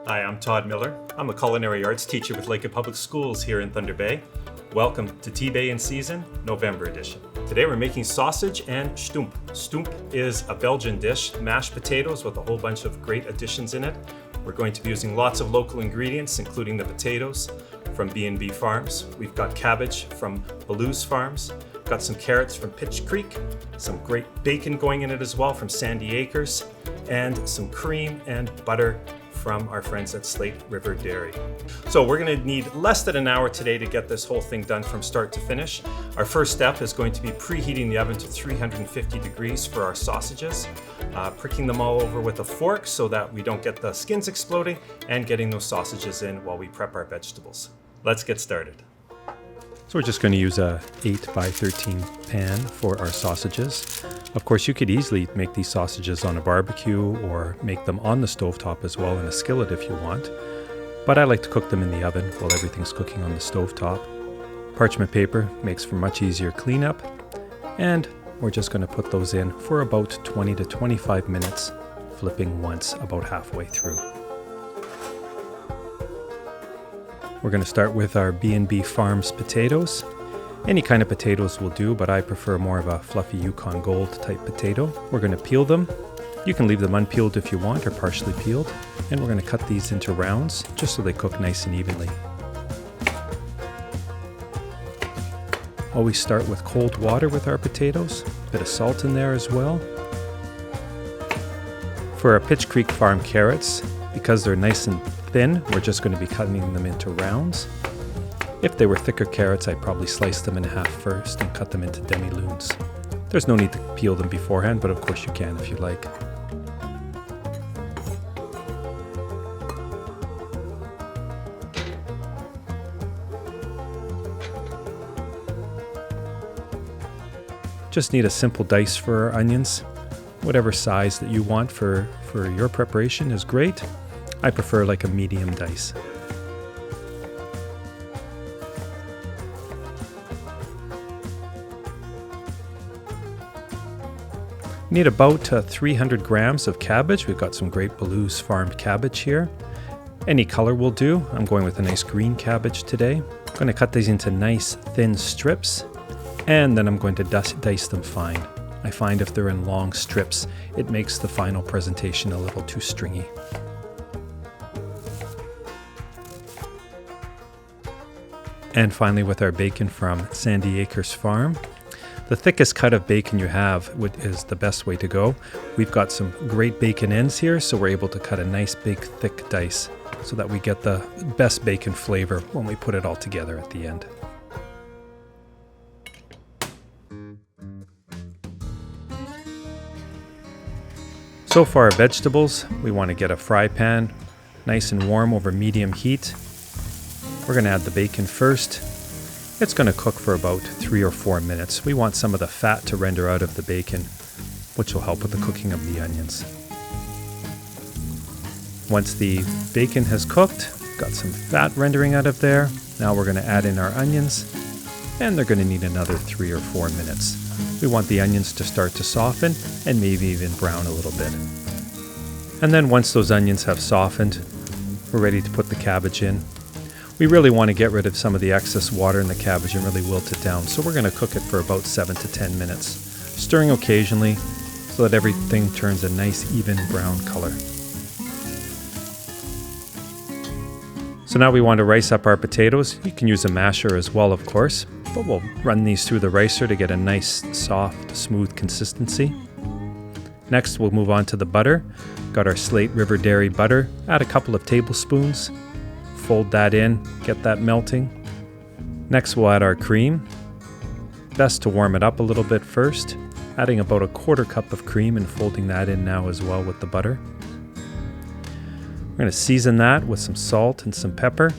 Hi, I'm Todd Miller. I'm a Culinary Arts teacher with Lakehead Public Schools here in Thunder Bay. Welcome to Tea-Bay in Season, November edition. Today we're making sausage and stoomp. Stoomp is a Belgian dish, mashed potatoes with a whole bunch of great additions in it. We're going to be using lots of local ingredients, including the potatoes from B&B Farms. We've got cabbage from Belluz Farms. Got some carrots from Pitch Creek, some great bacon going in it as well from Sandy Acres, and some cream and butter from our friends at Slate River Dairy. So we're going to need less than an hour today to get this whole thing done from start to finish. Our first step is going to be preheating the oven to 350 degrees for our sausages, pricking them all over with a fork so that we don't get the skins exploding, and getting those sausages in while we prep our vegetables. Let's get started. So we're just going to use a 8 by 13 pan for our sausages. Of course, you could easily make these sausages on a barbecue or make them on the stovetop as well in a skillet if you want. But I like to cook them in the oven while everything's cooking on the stovetop. Parchment paper makes for much easier cleanup. And we're just going to put those in for about 20 to 25 minutes, flipping once about halfway through. We're going to start with our B&B Farms potatoes. Any kind of potatoes will do, but I prefer more of a fluffy Yukon Gold type potato. We're going to peel them. You can leave them unpeeled if you want, or partially peeled. And we're going to cut these into rounds, just so they cook nice and evenly. Always start with cold water with our potatoes. A bit of salt in there as well. For our Pitch Creek Farm carrots, because they're nice and thin, we're just going to be cutting them into rounds. If they were thicker carrots, I'd probably slice them in half first and cut them into demi-lunes. There's no need to peel them beforehand, but of course you can if you like. Just need a simple dice for our onions. Whatever size that you want for your preparation is great. I prefer like a medium dice. Need about 300 grams of cabbage. We've got some great Belluz Farm cabbage here. Any color will do. I'm going with a nice green cabbage today. I'm going to cut these into nice thin strips, and then I'm going to dice them fine. I find if they're in long strips, it makes the final presentation a little too stringy. And finally, with our bacon from Sandy Acres Farm. The thickest cut of bacon you have is the best way to go. We've got some great bacon ends here, so we're able to cut a nice big thick dice so that we get the best bacon flavor when we put it all together at the end. So for our vegetables, we want to get a fry pan nice and warm over medium heat. We're going to add the bacon first. It's going to cook for about 3 or 4 minutes. We want some of the fat to render out of the bacon, which will help with the cooking of the onions. Once the bacon has cooked, got some fat rendering out of there. Now we're going to add in our onions, and they're going to need another 3 or 4 minutes. We want the onions to start to soften and maybe even brown a little bit. And then once those onions have softened, we're ready to put the cabbage in. We really want to get rid of some of the excess water in the cabbage and really wilt it down, so we're going to cook it for about 7 to 10 minutes, stirring occasionally so that everything turns a nice even brown color. So now we want to rice up our potatoes. You can use a masher as well, of course, but we'll run these through the ricer to get a nice, soft, smooth consistency. Next, we'll move on to the butter. Got our Slate River Dairy butter. Add a couple of tablespoons. Fold that in, get that melting. Next we'll add our cream. Best to warm it up a little bit first, adding about a 1/4 cup of cream and folding that in now as well with the butter. We're going to season that with some salt and some pepper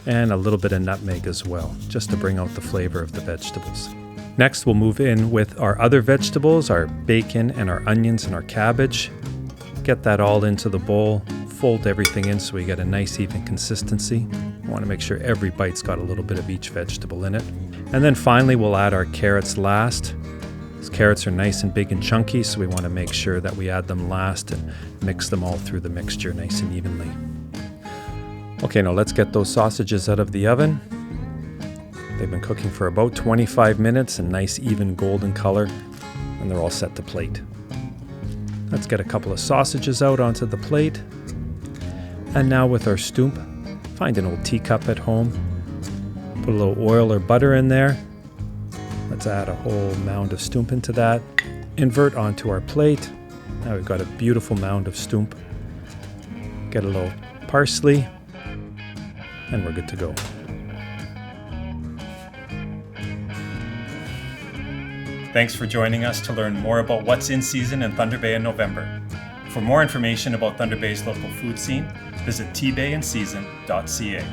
and a little bit of nutmeg as well, just to bring out the flavor of the vegetables. Next we'll move in with our other vegetables, our bacon and our onions and our cabbage. Get that all into the bowl. Fold everything in so we get a nice even consistency. We want to make sure every bite's got a little bit of each vegetable in it. And then finally we'll add our carrots last. These carrots are nice and big and chunky, so we want to make sure that we add them last and mix them all through the mixture nice and evenly. Okay, now let's get those sausages out of the oven. They've been cooking for about 25 minutes, a nice even golden color, and they're all set to plate. Let's get a couple of sausages out onto the plate. And now with our stoomp, find an old teacup at home, put a little oil or butter in there. Let's add a whole mound of stoomp into that. Invert onto our plate. Now we've got a beautiful mound of stoomp. Get a little parsley, and we're good to go. Thanks for joining us to learn more about what's in season in Thunder Bay in November. For more information about Thunder Bay's local food scene, visit tbayinseason.ca.